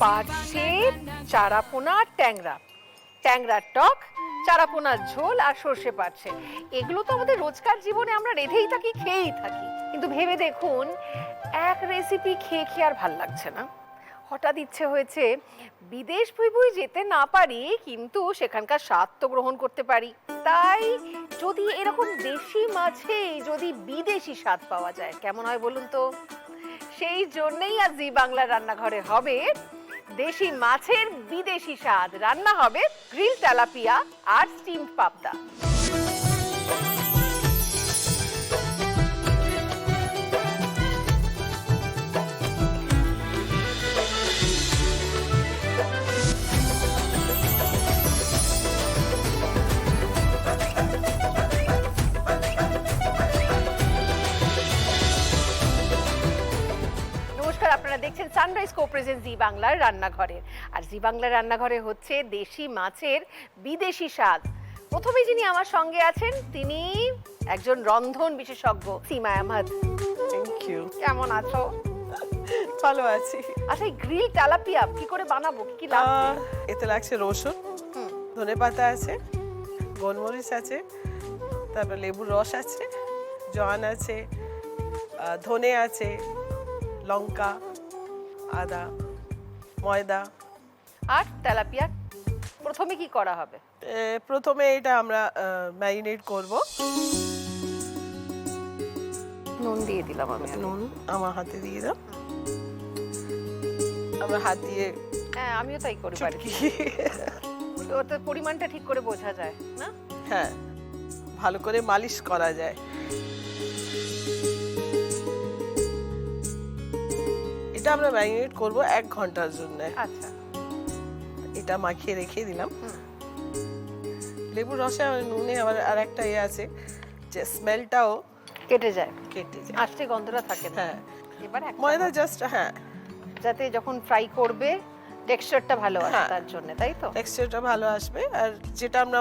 পার্শে চারাপোনা ট্যাংরা, ট্যাংরার টক, চারাপোনার ঝোল আর সর্ষে পার্শে। এগুলো তো আমাদের রোজকার জীবনে আমরা রেঁধেই থাকি, খেয়েই থাকি। কিন্তু ভেবে দেখুন, এক রেসিপি খেয়ে খেয়ে আর ভাল লাগছে না। হঠাৎ ইচ্ছে হয়েছে বিদেশ ভুঁই যেতে না পারি, কিন্তু সেখানকার স্বাদ তো গ্রহণ করতে পারি। তাই যদি এরকম দেশি মাছে যদি বিদেশি স্বাদ পাওয়া যায় কেমন হয় বলুন তো। সেই জন্যই আজ জি বাংলার রান্নাঘরে হবে দেশি মাছের বিদেশি স্বাদ। রান্না হবে গ্রিল তেলাপিয়া আর স্টিমড পাবদা। আপনারা দেখছেন সানরাইজ কো প্রেজেন্ট জি বাংলার রান্নাঘরে। আর জি বাংলার রান্নাঘরে হচ্ছে দেশি মাছের বিদেশি স্বাদ। প্রথমে যিনি আমার সঙ্গে আছেন তিনি একজন রন্ধন বিশেষজ্ঞ, সীমা আহমদ। Thank you. কেমন আছো? ভালো আছি। আচ্ছা, এই গ্রিল তেলাপিয়া কি করে বানাবো, কি কি লাগবে? এতে লাগছে রসুন, ধনেপাতা আছে, গোলমরিচ আছে, তারপর লেবুর রস আছে, জোয়ান আছে, ধনে আছে, লঙ্কা, আদা, ময়দা। আর তেলাপিয়া প্রথমে কি করা হবে? প্রথমে এটা আমরা ম্যারিনেট করব। নুন দিয়ে দিলাম আমি। নুন আমার হাতে দিয়ে দাও। আমরা হাত দিয়ে, হ্যাঁ আমিও তাই করি বাড়িতে। ওতে পরিমাণটা ঠিক করে বোঝা যায় না? হ্যাঁ, ভালো করে মালিশ করা যায়। এটা আমরা ম্যারিনেট করব 1 ঘন্টার জন্য। আচ্ছা, এটা মাখিয়ে রেখে দিলাম। লেবুর রসে আর নুনে আবার আরেকটা আছে যে স্মেলটাও কেটে যায়, কেটে যায়, আষ্টে গন্ধটা থাকে না। হ্যাঁ। এবার ময়দা জাস্ট, হ্যাঁ, যাতে যখন ফ্রাই করবে টেক্সচারটা ভালো আসে তার জন্য, তাই তো? টেক্সচারটা ভালো আসবে আর যেটা আমরা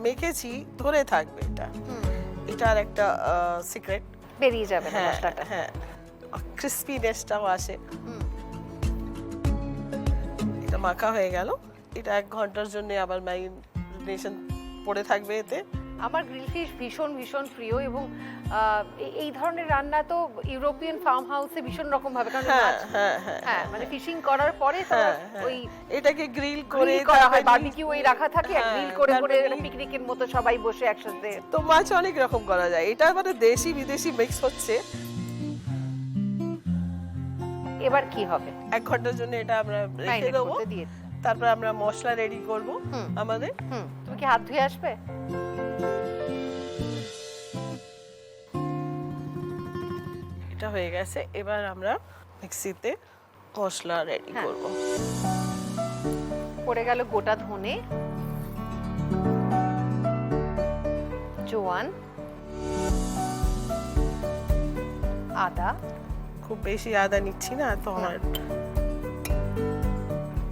মেখেছি ধরে থাকবে। এটা আর একটা সিক্রেট, বেরিয়ে যাবে না মশলাটা। হ্যাঁ, ক্রিস্পিনেসটাও আসে। এটা মাখা হয়ে গেল। এটা 1 ঘন্টার জন্য আবার ম্যারিনেশন পড়ে থাকবে এতে। আমার গ্রিল ফিশ ভীষণ ভীষণ প্রিয়, এবং এই ধরনের রান্না তো ইউরোপিয়ান ফার্ম হাউসে ভীষণ রকম ভাবে, কারণ হ্যাঁ মানে ফিশিং করার পরে ওই এটাকে গ্রিল করে করা হয়, বারবিকিউ ওই রাখা থাকে, আর গ্রিল করে করে পিকনিকের মতো সবাই বসে একসাথে। তো মাছ অনেক রকম করা যায়। এটা মানে দেশি বিদেশি মিক্স হচ্ছে। এবার কি হবে? 1 ঘন্টার জন্য এটা আমরা রেখে দেবো। তারপর আমরা মশলা রেডি করব আমাদের। তুমি কি হাত ধুয়ে আসবে? এটা হয়ে গেছে। এবার আমরা মিক্সিতে মশলা রেডি করব। পড়ে গেল গোটা ধনে, জোয়ান, আদা। খুব বেশি আদা নিচ্ছি না তো আমার।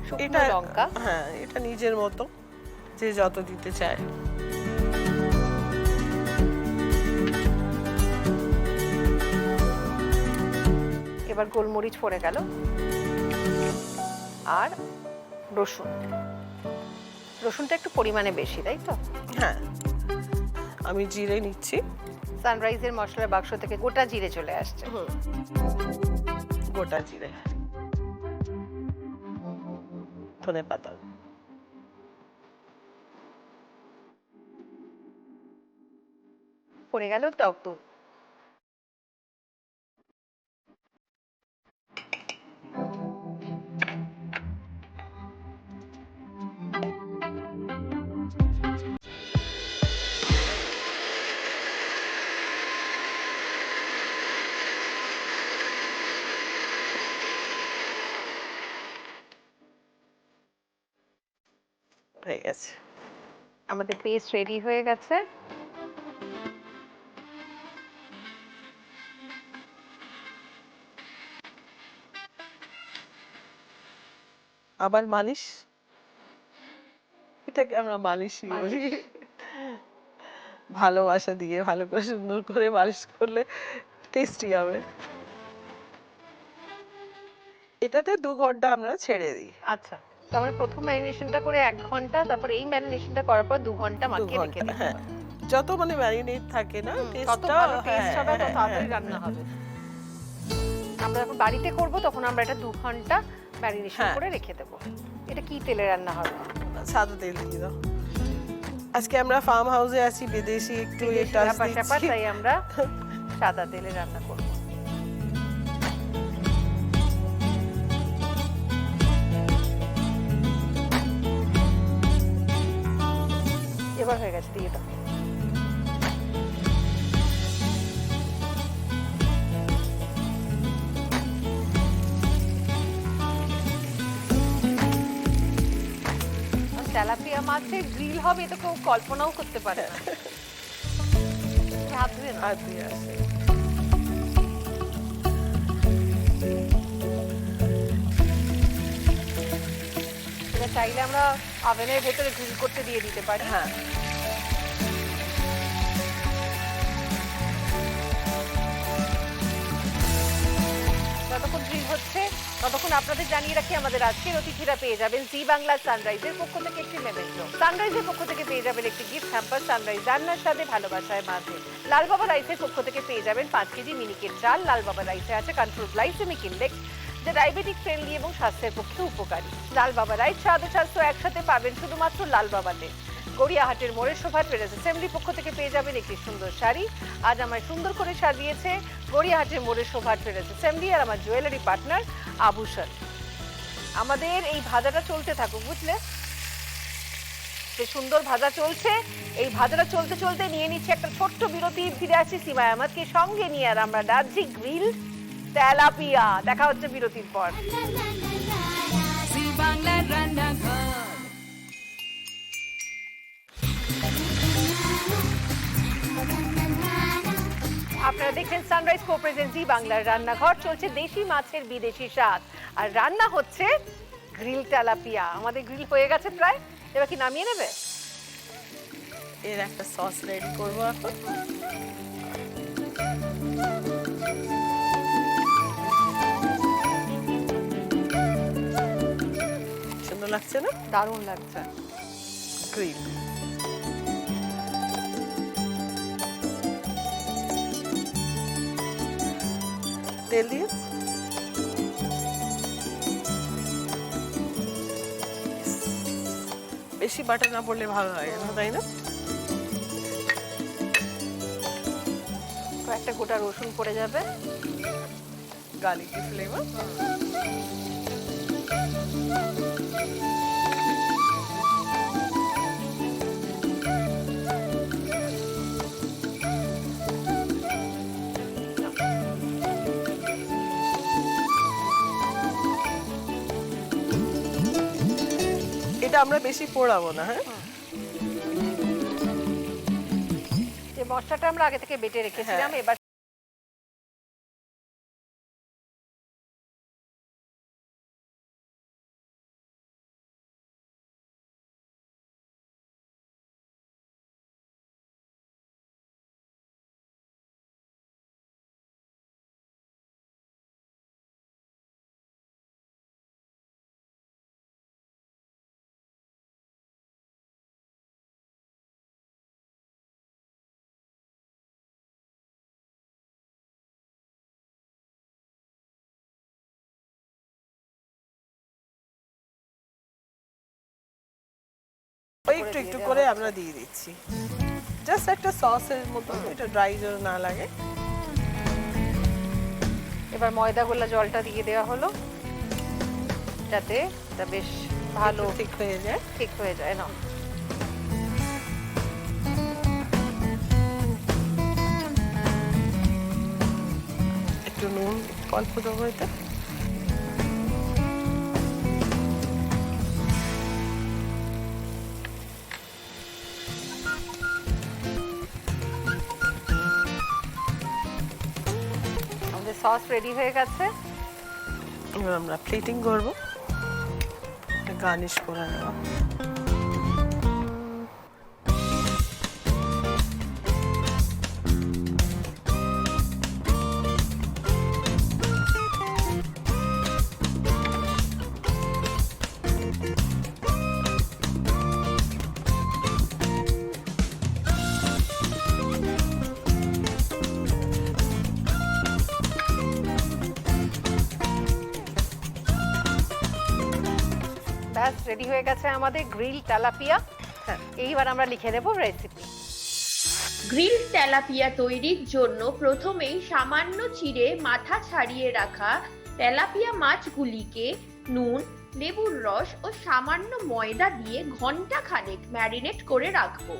শুকনো লঙ্কা, হ্যাঁ, এটা নিজের মতো যে যত দিতে চায়। এবার গোলমরিচ পড়ে গেল, আর রসুন। রসুনটা একটু পরিমাণে বেশি, তাই তো? হ্যাঁ, আমি জিরে নিচ্ছি। সানরাইজের মশলার বাক্স থেকে গোটা জিরে চলে আসছে। গোটা জিরে, ধনেপাতা, পড়ে গেল টক দই। হয়ে গেছে, আমাদের পেস্ট রেডি হয়ে গেছে। আবার মালিশ। এটাকে আমরা মালিশ বলি। ভালোবাসা দিয়ে ভালো করে সুন্দর করে মালিশ করলে টেস্টি হবে। এটাতে 2 ঘন্টা আমরা ছেড়ে দিই। আচ্ছা, তাহলে প্রথম ম্যারিনেশনটা করে 1 ঘন্টা, তারপর এই ম্যারিনেশনটা করার পর 2 ঘন্টা 2 মাখিয়ে রেখে ঘন্টা, দিতে হ্যাঁ। হবে। যত মানে ম্যারিনেট থাকে না তত টেস্টটা, ভালো টেস্ট হবে, তত তাড়াতাড়ি হ্যাঁ, রান্না হবে। আমরা যখন বাড়িতে করব তখন আমরা এটা 2 ঘন্টা ম্যারিনেশন হ্যাঁ। করে রেখে দেব। এটা কি তেলে রান্না হবে? সাদা তেল দিয়ে দাও। আজকে আমরা ফার্ম হাউসে আছি, বিদেশি একটু বিদেশি টাচ ব্যাপার-স্যাপার, দিচ্ছি। তাই আমরা সাদা তেলে রান্না করব। এবার হয়ে গেছে, দিয়ে দাও। তেলাপিয়া মাছের গ্রিল হবে, এটা কেউ কল্পনাও করতে পারে না। হাত ধুয়ে নাও। হাত দিয়ে আসে। এটা চাইলে আমরা ওভেনের ভেতরে গ্রিল করতে দিয়ে দিতে পারি। হ্যাঁ, যতক্ষণ গ্রিল হচ্ছে ততক্ষণ আপনাদের জানিয়ে রাখি, আমাদের আজকের অতিথিরা পেয়ে যাবেন জি বাংলা সানরাইজের পক্ষ থেকে একটি মেমেন্টো, সানরাইজের পক্ষ থেকে পেয়ে যাবেন একটি গিফট হ্যাম্পার, সানরাইজ রান্নার সাথে ভালোবাসায় মাঝে। লাল বাবা রাইসের পক্ষ থেকে পেয়ে যাবেন 5 কেজি মিনিকেট চাল। লাল বাবা রাইসে আছে কন্ট্রোল গ্লাইসেমিক ইন্ডেক্স, যা ডায়াবেটিক ফ্রেন্ডলি এবং স্বাস্থ্যের পক্ষে উপকারী। লাল বাবা রাইস স্বাদ ও স্বাস্থ্য একসাথে পাবেন শুধুমাত্র লাল বাবাতে। গড়িয়াহাটের মোড়ের শোভা ট্রেডার্স অ্যাসেম্বলি পক্ষ থেকে পেয়ে যাবেন একটি সুন্দর শাড়ি। আজ আমায় সুন্দর করে সাজিয়েছে গড়িয়াহাটের মোড়ের শোভা ট্রেডার্স অ্যাসেম্বলি আর আমার জুয়েলারি পার্টনার আভূষণ। আমাদের এই ভাজাটা চলতে থাকুক, বুঝলে? যে সুন্দর ভাজা চলছে, এই ভাজাটা চলতে চলতে নিয়ে নিচ্ছে একটা ছোট্ট বিরতি। ফিরে আসছি সীমা আহমদকে সঙ্গে নিয়ে, আর আমরা রাজি গ্রিল তেলাপিয়া। দেখা হচ্ছে বিরতির পর। জি বাংলার রান্নাঘর। আপনারা দেখছেন সানরাইজ কো প্রেজেন্ট জি বাংলার রান্নাঘর। চলছে দেশি মাছের বিদেশি স্বাদ, আর রান্না হচ্ছে গ্রিল তেলাপিয়া। আমাদের গ্রিল হয়ে গেছে প্রায়, এবার কি নামিয়ে নেবে? এর একটা সস রেডি করবো এখন। সুন্দর লাগছে না? দারুণ লাগছে। গ্রিল তেল দিয়ে বেশি বাটার না পড়লে ভালো হয় না, তাই না? কয়েকটা গোটা রসুন পড়ে যাবে। গার্লিকি ফ্লেভার। এটা আমরা বেশি পোড়াবো না, হ্যাঁ? যে মশলাটা আমরা আগে থেকে বেটে রেখেছিলাম, হ্যাঁ। এবার ওই একটু একটু করে আমরা দিয়ে দিচ্ছি, জাস্ট একটা সসের মতো, এটা ড্রাই যেন না লাগে। এবার ময়দা গোলা জলটা দিয়ে দেওয়া হলো, যাতে এটা বেশ ভালো ঠিক হয়ে যায়। ঠিক হয়ে যায়। না, একটু নুন অল্প দেবো এতে। আমাদের সস রেডি হয়ে গেছে। এবার আমরা প্লেটিং করবো, গার্নিশ করে নেওয়া। রেডি হয়ে গেছে আমাদের গ্রিল তেলাপিয়া। হ্যাঁ। এইবার আমরা লিখে দেবো রেসিপি। গ্রিল তেলাপিয়া তৈরির জন্য প্রথমেই সামান্য চিড়ে মাথা ছাড়িয়ে রাখা তেলাপিয়া মাছগুলিকে নুন, লেবুর রস ও সামান্য ময়দা দিয়ে ঘন্টা খানেক ম্যারিনেট করে রাখবো।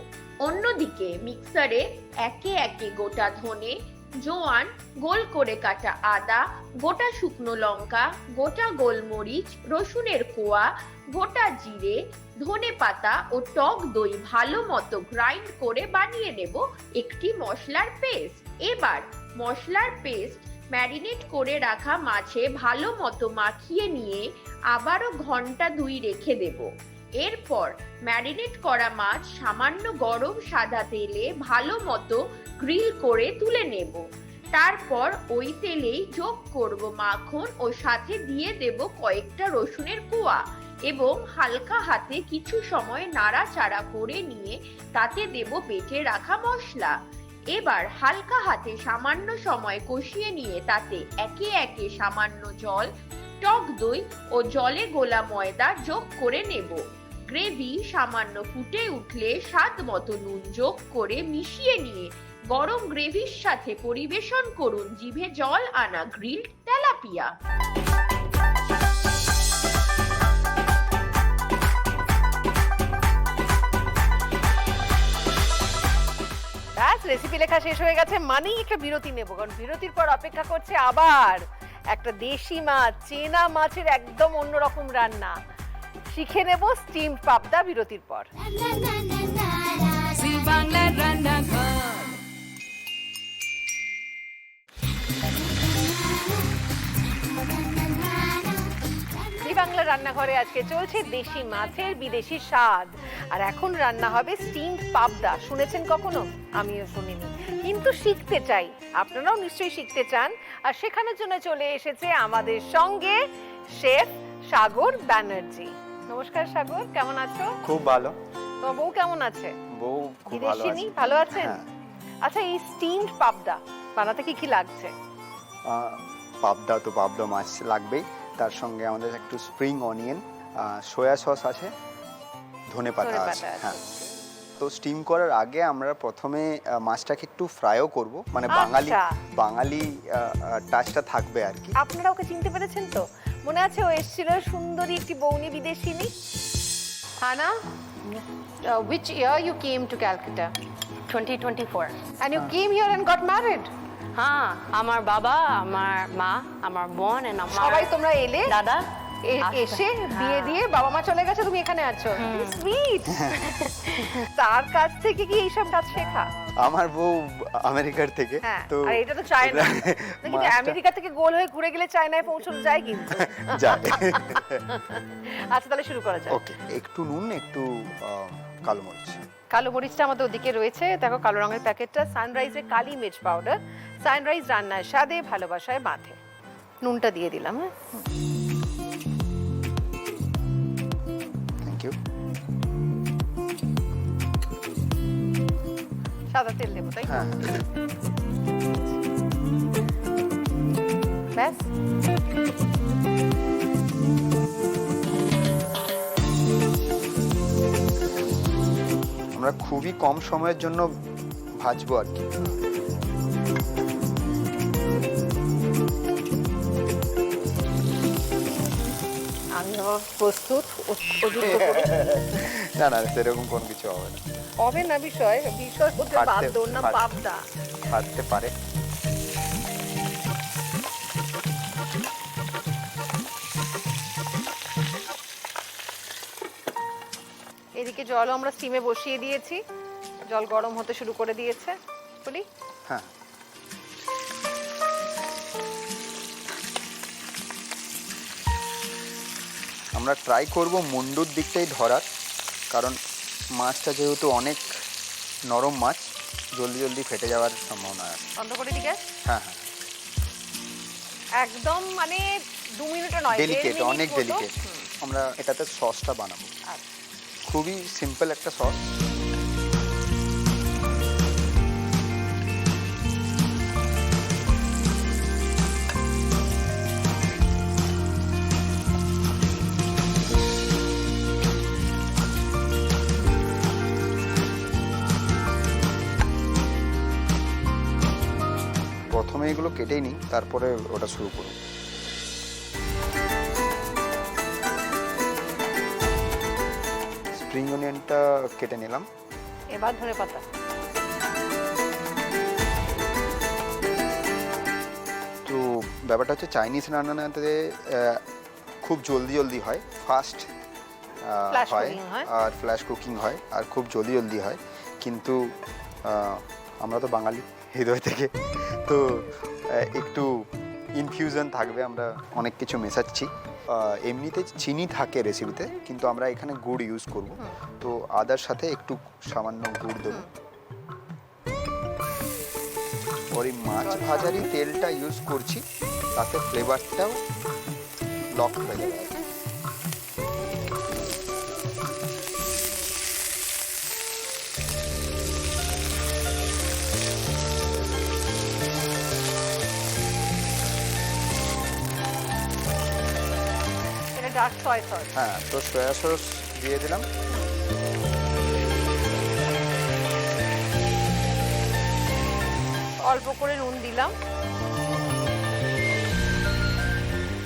অন্যদিকে মিক্সারে একে একে গোটা ধনে, জোয়ান, গোল করে কাটা আদা, গোটা শুকনো লঙ্কা, গোটা গোলমরিচ, রসুনের কোয়া, গোটা জিরে, ধনেপাতা ও টক দই ভালো মতো গ্রাইন্ড করে বানিয়ে নেব একটি মশলার পেস্ট। এবার মশলার পেস্ট ম্যারিনেট করে রাখা মাছে ভালো মতো মাখিয়ে নিয়ে আবারও ঘন্টা 2 রেখে দেব। এরপর ম্যারিনেট করা মাছ সামান্য গরম সাদা তেলে ভালো মতো গ্রিল করে তুলে নেব। তারপর ওই তেলেই যোগ করব মাখন ও সাথে দিয়ে দেব কয়েকটা রসুনের কোয়া এবং হালকা হাতে কিছু সময় নাড়াচাড়া করে নিয়ে তাতে দেব বেটে রাখা মশলা। এবার হালকা হাতে সামান্য সময় কষিয়ে নিয়ে তাতে একে একে সামান্য জল, টক দই ও জলে গোলা ময়দা যোগ করে নেব। গ্রেভি সামান্য ফুটে উঠলে স্বাদ মতো নুন যোগ করে মিশিয়ে নিয়ে গরম গ্রেভির সাথে পরিবেশন করুন জিভে জল আনা গ্রিল তেলাপিয়া। ব্যাস, রেসিপি লেখা শেষ হয়ে গেছে, মানেই একটা বিরতি নেব, কারণ বিরতির পর অপেক্ষা করছে আবার একটা দেশি মাছ, চেনা মাছের একদম অন্যরকম রান্না। শিখে নেব স্টিমড পাবদা বিরতির পর। জি বাংলার রান্নাঘর। জি বাংলা রান্নাঘরে আজকে চলছে দেশি মাছের বিদেশি স্বাদ, আর এখন রান্না হবে স্টিমড পাবদা। শুনেছেন কখনো? আমিও শুনিনি, কিন্তু শিখতে চাই। আপনারাও নিশ্চয়ই শিখতে চান, আর শেখানোর জন্য চলে এসেছে আমাদের সঙ্গে শেফ সাগর ব্যানার্জি। নমস্কার সাগর, কেমন আছো? খুব ভালো। তোমার বউ কেমন আছে? বউ খুব ভালো বিদেশিনী আছে। ভালো আছেন? হ্যাঁ। আচ্ছা, এই স্টিমড পাবদা বানাতে কি কি লাগছে? পাবদা তো পাবদা মাছ লাগবেই, তার সঙ্গে আমাদের একটু স্প্রিং অনিয়ন, সয়া সস আছে, ধনেপাতা ধনেপাতা আছে। আছে। হ্যাঁ, তো স্টিম করার আগে আমরা প্রথমে মাছটাকে একটু ফ্রাইও করব, মানে আচ্ছা। বাঙালি টাচটা থাকবে আর কি। আপনারা ওকে চিনতে পেরেছেন তো? মনে আছে ও এসেছিল সুন্দরী একটি বৌনি বিদেশিনী? Hana, which year you came to Calcutta? 2024 And you came here and got married? হ্যাঁ, আমার বাবা, আমার মা, আমার বোন and আমার সবাই তোমরা এলে, দাদা এসে বিয়ে দিয়ে বাবা মা চলে গেছে, তুমি এখানে আছো। সুইট। তার কাছ থেকে কি এইসব কাজ শেখা? আমার বউ আমেরিকার থেকে, হ্যাঁ, তো আর এটা তো চায়না। কিন্তু মাছটা- আমেরিকা থেকে গোল হয়ে ঘুরে গেলে চায়নায় পৌঁছানো যায় কিন্তু। যায়। আচ্ছা, তাহলে শুরু করা যাক। ওকে, একটু নুন, একটু কালো মরিচ। কালো মরিচটা আমাদের ওদিকে রয়েছে, দেখো কালো রঙের প্যাকেটটা। সানরাইজের কালি মির্চ পাউডার। সানরাইজ রান্নার স্বাদে, ভালোবাসায় বাঁধে। নুনটা দিয়ে দিলাম। হ্যাঁ, থ্যাংক ইউ। সাদা তেল দেবো, তাই? হ্যাঁ, ব্যাস। আমরা খুবই কম সময়ের জন্য ভাজবো আর কি। আমি প্রস্তুত। না না, সেরকম কোনো কিছু হবে না। হবে না, বিষয় বিষয় হতে ফাটতে- বাধ্য, ওর নাম ফাট- পাবদা। ফাটতে পারে। এদিকে জলও আমরা স্টিমে বসিয়ে দিয়েছি, জল গরম হতে শুরু করে দিয়েছে। বলি, হ্যাঁ, আমরা ট্রাই করব মুন্ডুর দিকটাই ধরার, কারণ মাছটা যেহেতু অনেক নরম মাছ, জলদি জলদি ফেটে যাওয়ার সম্ভাবনা আছে। বন্ধ করে দিকে। হ্যাঁ হ্যাঁ, একদম মানে 2 মিনিটও নয়, 1.5 ডেলিকেট, মিনিট অনেক মতো। ডেলিকেট। আমরা এটাতে সসটা বানাবো, আচ্ছা। খুবই সিম্পল একটা সস। সবজিগুলো কেটেই নিই, তারপরে ওটা শুরু করব। স্প্রিং অনিয়নটা কেটে নিলাম। এবার ধনেপাতা। তো ব্যাপারটা হচ্ছে চাইনিজ রান্নাতে খুব জলদি জলদি হয়, ফাস্ট Flash হয়, cooking হয়। আর ফ্ল্যাশ কুকিং হয়, আর খুব জলদি জলদি হয়। কিন্তু আমরা তো বাঙালি হৃদয় থেকে, তো একটু ইনফিউশন থাকবে, আমরা অনেক কিছু মেশাচ্ছি। এমনিতে চিনি থাকে রেসিপিতে, কিন্তু আমরা এখানে গুড় ইউজ করব, তো আদার সাথে একটু সামান্য গুড় দেবো। ওর এই মাছ ভাজারই তেলটা ইউজ করছি, তাতে ফ্লেভারটাও লক হয়ে যাবে। এটা ডার্ক সয়া সস। হ্যাঁ, তো সয়া সস দিয়ে দিলাম। অল্প করে নুন দিলাম।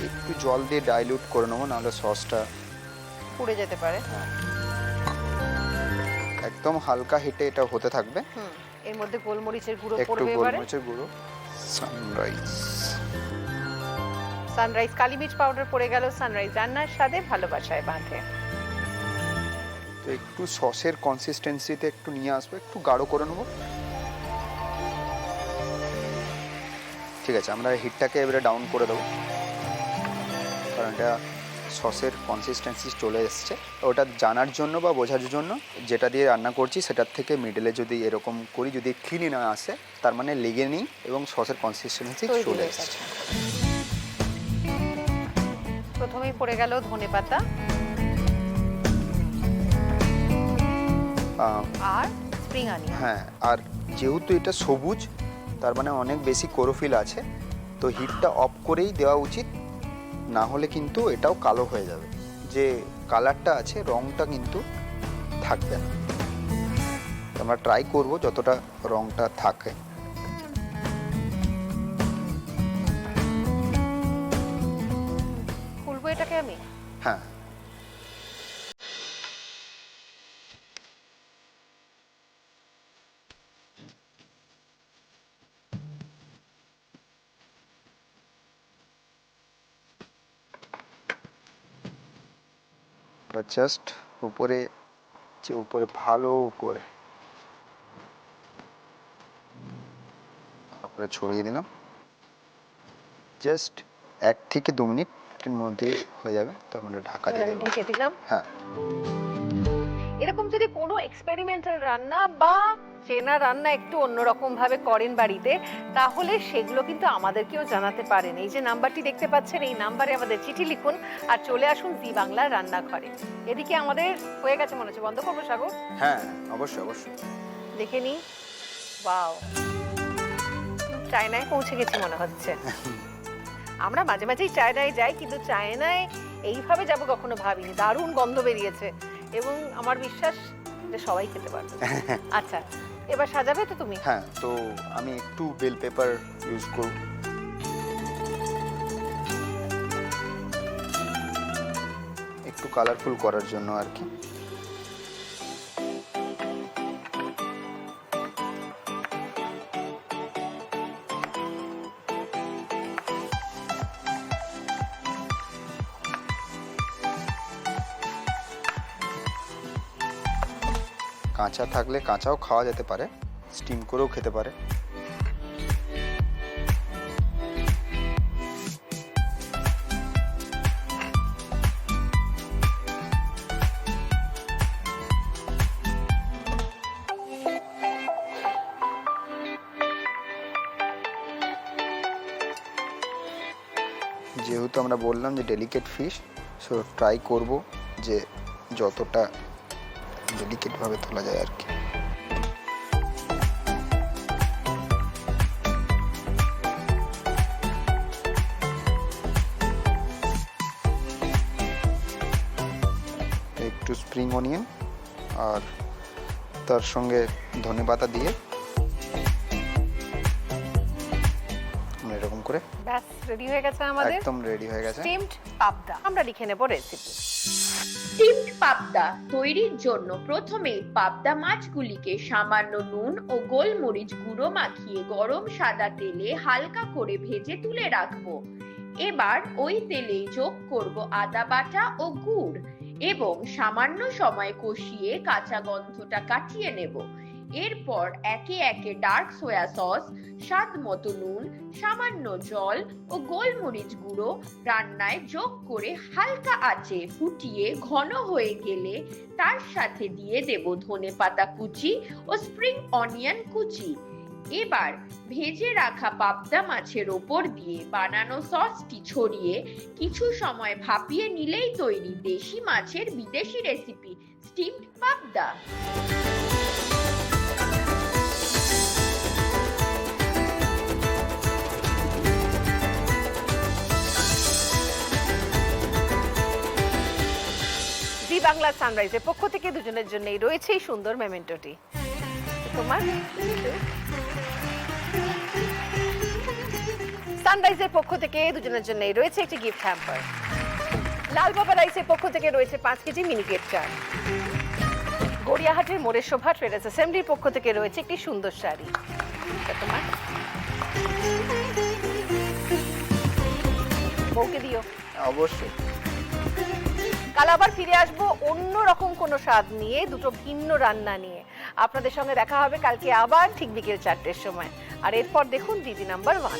একটু জল দিয়ে ডাইলিউট করে নেবো, নাহলে সসটা পুড়ে যেতে পারে। একদম হালকা হিটে এটা হতে থাকবে। এর মধ্যে গোলমরিচের গুঁড়ো একটু পড়বে এবারে। গোলমরিচের গুঁড়ো, সানরাইজ। সানরাইজ কালি মির্চ পাউডার পড়ে গেল। সানরাইজ রান্নার স্বাদে ভালোবাসায় বাঁধে। তো একটু সসের কনসিস্টেন্সিতে একটু নিয়ে আসবো, একটু গাঢ় করে নেবো। ঠিক আছে, আমরা হিটটাকে এবারে ডাউন করে দেবো, কারণ এটা সসের কনসিস্টেন্সি চলে এসছে। ওটা জানার জন্য বা বোঝার জন্য, যেটা দিয়ে রান্না করছি সেটার থেকে মিডলে যদি এরকম করি, যদি ক্লিনই না আসে, তার মানে লেগে নেই এবং সসের কনসিস্টেন্সি তৈরি চলে হয়ে এসছে। গেছে। প্রথমেই পড়ে গেল ধনেপাতা আর স্প্রিং অনিয়ন। হ্যাঁ, আর যেহেতু এটা সবুজ, তার মানে অনেক বেশি ক্লোরোফিল আছে, তো হিটটা অফ করেই দেওয়া উচিত, না হলে কিন্তু এটাও কালো হয়ে যাবে। যে কালারটা আছে, রঙটা কিন্তু থাকবে না। আমরা ট্রাই করব যতটা রঙটা থাকে। খুলবো এটাকে আমি। হ্যাঁ, জাস্ট উপরে ভালো করে তারপরে ছড়িয়ে দিলাম। জাস্ট 1 থেকে 2 মিনিটের মধ্যে হয়ে যাবে, তখন এটা ঢাকা দিয়ে দেবো। ঢেকে দিলাম। হ্যাঁ, এরকম যদি কোনো এক্সপেরিমেন্টাল রান্না বা চেনা রান্না একটু অন্যরকম ভাবে করেন বাড়িতে, তাহলে সেগুলো কিন্তু আমাদেরকেও জানাতে পারেন। এই যে নাম্বারটি দেখতে পাচ্ছেন, এই নাম্বারে আমাদের চিঠি লিখুন আর চলে আসুন জি বাংলার রান্নাঘরে। এদিকে আমাদের হয়ে গেছে মনে হচ্ছে, বন্ধ করবো সাগর? হ্যাঁ, অবশ্যই অবশ্যই। দেখে নি। ওয়াও, চায়নায় পৌঁছে গেছি মনে হচ্ছে। আমরা মাঝে মাঝেই চায়নায় যাই, কিন্তু চায়নায় এইভাবে যাব কখনো ভাবিনি। দারুণ গন্ধ বেরিয়েছে এবং আমার বিশ্বাস যে সবাই খেতে পারবে। আচ্ছা, এবার সাজাবে তো তুমি? হ্যাঁ, তো আমি একটু বেল পেপার ইউজ করব। একটু কালারফুল করার জন্য আর কি। কাঁচা থাকলে কাঁচাও খাওয়া যেতে পারে, স্টিম করেও খেতে পারে। যেহেতু আমরা বললাম যে ডেলিকেট ফিশ, সো ট্রাই করব যে যতটা ডেলিকেটভাবে তোলা যায় আর কি। একটু স্প্রিং অনিয়ন আর তার সঙ্গে ধনেপাতা দিয়ে করে। ব্যাস রেডি হয়ে গেছে আমাদের একদম রেডি হয়ে গেছে। স্টিমড পাবদা। আমরা লিখে নেব রেসিপি। স্টিমড পাবদা তৈরির জন্য প্রথমেই পাবদা মাছগুলিকে সামান্য নুন ও গোলমরিচ গুঁড়ো মাখিয়ে গরম সাদা তেলে হালকা করে ভেজে তুলে রাখবো। এবার ওই তেলেই যোগ করব আদা বাটা ও গুড় এবং সামান্য সময় কষিয়ে কাঁচা গন্ধটা কাটিয়ে নেব। এরপর একে একে ডার্ক সয়া সস, স্বাদ মতো নুন, সামান্য জল ও গোলমরিচ গুঁড়ো রান্নায় যোগ করে হালকা আঁচে ফুটিয়ে ঘন হয়ে গেলে তার সাথে দিয়ে দেব ধনেপাতা কুচি ও স্প্রিং অনিয়ন কুচি। এবার ভেজে রাখা পাবদা মাছের ওপর দিয়ে বানানো সসটি ছড়িয়ে কিছু সময় ভাপিয়ে নিলেই তৈরি দেশি মাছের বিদেশি রেসিপি স্টিমড পাবদা। জি বাংলা সানরাইজের পক্ষ থেকে দুজনের জন্যই রয়েছে এই সুন্দর মেমেন্টোটি। তোমার সানরাইজের পক্ষ থেকে দুজনের জন্যই রয়েছে একটি গিফট হ্যাম্পার। লাল বাবা রাইসের পক্ষ থেকে রয়েছে 5 কেজি মিনিকেট চাল। গড়িয়াহাটের মোড়ের শোভা ট্রেডার্স অ্যাসেম্বলির পক্ষ থেকে রয়েছে একটি সুন্দর শাড়ি। তোমার বউকে দিও অবশ্যই। কাল আবার ফিরে আসবো অন্য রকম কোনো স্বাদ নিয়ে, দুটো ভিন্ন রান্না নিয়ে। আপনাদের সঙ্গে দেখা হবে কালকে আবার ঠিক বিকেল 4টের সময়। আর এরপর দেখুন দিদি নাম্বার 1।